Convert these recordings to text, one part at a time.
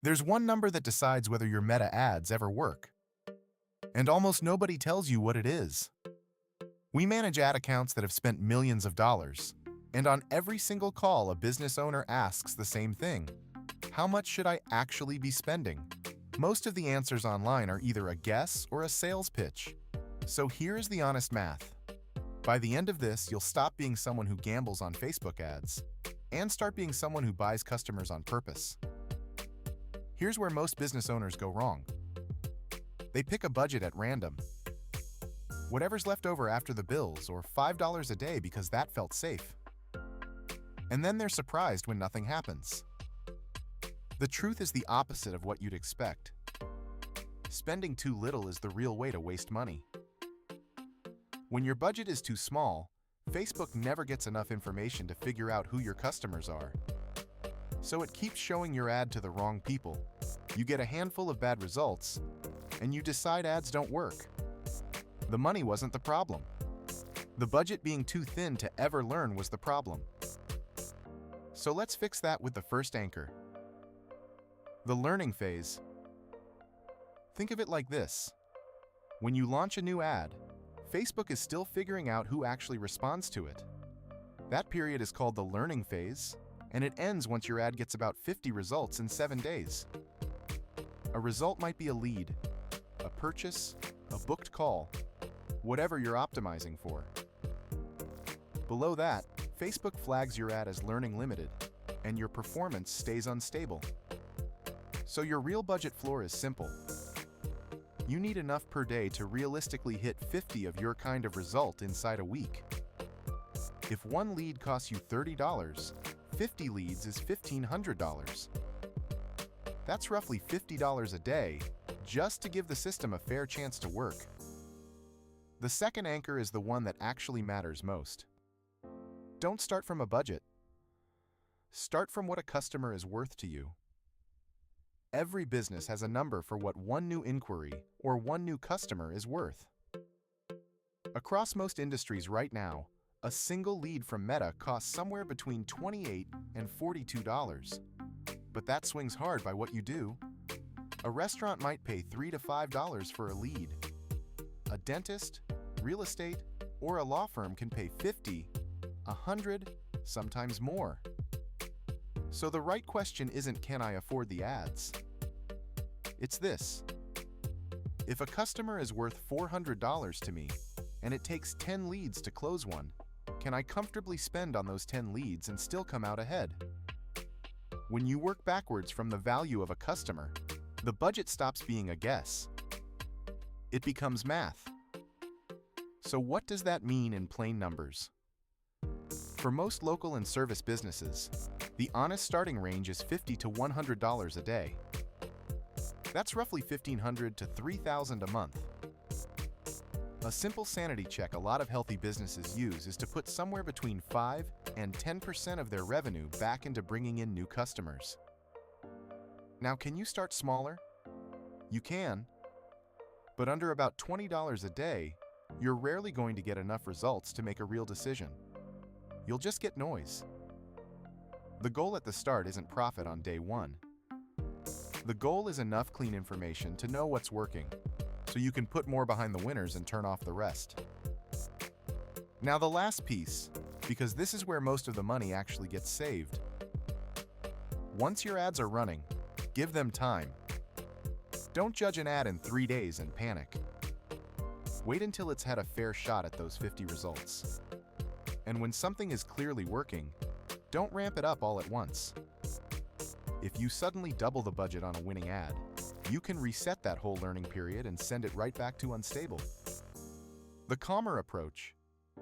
There's one number that decides whether your meta ads ever work, and almost nobody tells you what it is. We manage ad accounts that have spent millions of dollars, and on every single call, a business owner asks the same thing: how much should I actually be spending? Most of the answers online are either a guess or a sales pitch. So here's the honest math. By the end of this, you'll stop being someone who gambles on Facebook ads and start being someone who buys customers on purpose. Here's where most business owners go wrong. They pick a budget at random. Whatever's left over after the bills, or $5 a day because that felt safe. And then they're surprised when nothing happens. The truth is the opposite of what you'd expect. Spending too little is the real way to waste money. When your budget is too small, Facebook never gets enough information to figure out who your customers are. So it keeps showing your ad to the wrong people. You get a handful of bad results, and you decide ads don't work. The money wasn't the problem. The budget being too thin to ever learn was the problem. So let's fix that with the first anchor: the learning phase. Think of it like this. When you launch a new ad, Facebook is still figuring out who actually responds to it. That period is called the learning phase, and it ends once your ad gets about 50 results in 7 days. A result might be a lead, a purchase, a booked call, whatever you're optimizing for. Below that, Facebook flags your ad as learning limited, and your performance stays unstable. So your real budget floor is simple. You need enough per day to realistically hit 50 of your kind of result inside a week. If one lead costs you $30, 50 leads is $1,500. That's roughly $50 a day, just to give the system a fair chance to work. The second anchor is the one that actually matters most. Don't start from a budget. Start from what a customer is worth to you. Every business has a number for what one new inquiry or one new customer is worth. Across most industries right now, a single lead from Meta costs somewhere between $28 and $42. But that swings hard by what you do. A restaurant might pay $3 to $5 for a lead. A dentist, real estate, or a law firm can pay $50, $100, sometimes more. So the right question isn't, can I afford the ads? It's this: if a customer is worth $400 to me, and it takes 10 leads to close one, can I comfortably spend on those 10 leads and still come out ahead? When you work backwards from the value of a customer, the budget stops being a guess. It becomes math. So what does that mean in plain numbers? For most local and service businesses, the honest starting range is $50 to $100 a day. That's roughly $1,500 to $3,000 a month. A simple sanity check a lot of healthy businesses use is to put somewhere between 5 and 10% of their revenue back into bringing in new customers. Now, can you start smaller? You can. But under about $20 a day, you're rarely going to get enough results to make a real decision. You'll just get noise. The goal at the start isn't profit on day one. The goal is enough clean information to know what's working, so you can put more behind the winners and turn off the rest. Now the last piece, because this is where most of the money actually gets saved. Once your ads are running, give them time. Don't judge an ad in 3 days and panic. Wait until it's had a fair shot at those 50 results. And when something is clearly working, don't ramp it up all at once. If you suddenly double the budget on a winning ad, you can reset that whole learning period and send it right back to unstable. The calmer approach,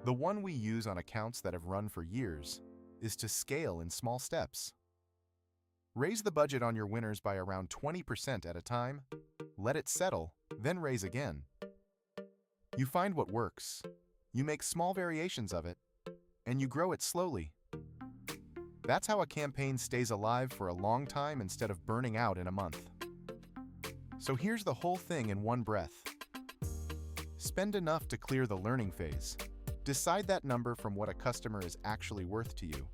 the one we use on accounts that have run for years, is to scale in small steps. Raise the budget on your winners by around 20% at a time, let it settle, then raise again. You find what works, you make small variations of it, and you grow it slowly. That's how a campaign stays alive for a long time instead of burning out in a month. So here's the whole thing in one breath. Spend enough to clear the learning phase. Decide that number from what a customer is actually worth to you.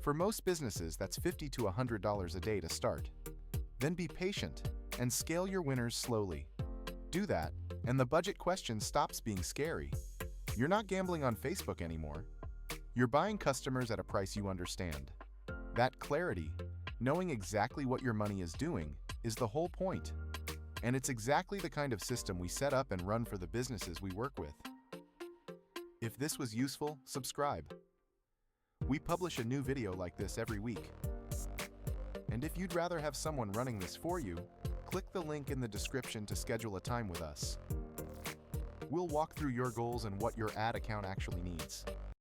For most businesses, that's $50 to $100 a day to start. Then be patient and scale your winners slowly. Do that, and the budget question stops being scary. You're not gambling on Facebook anymore. You're buying customers at a price you understand. That clarity, knowing exactly what your money is doing, is the whole point. And it's exactly the kind of system we set up and run for the businesses we work with. If this was useful, subscribe. We publish a new video like this every week. And if you'd rather have someone running this for you, click the link in the description to schedule a time with us. We'll walk through your goals and what your ad account actually needs.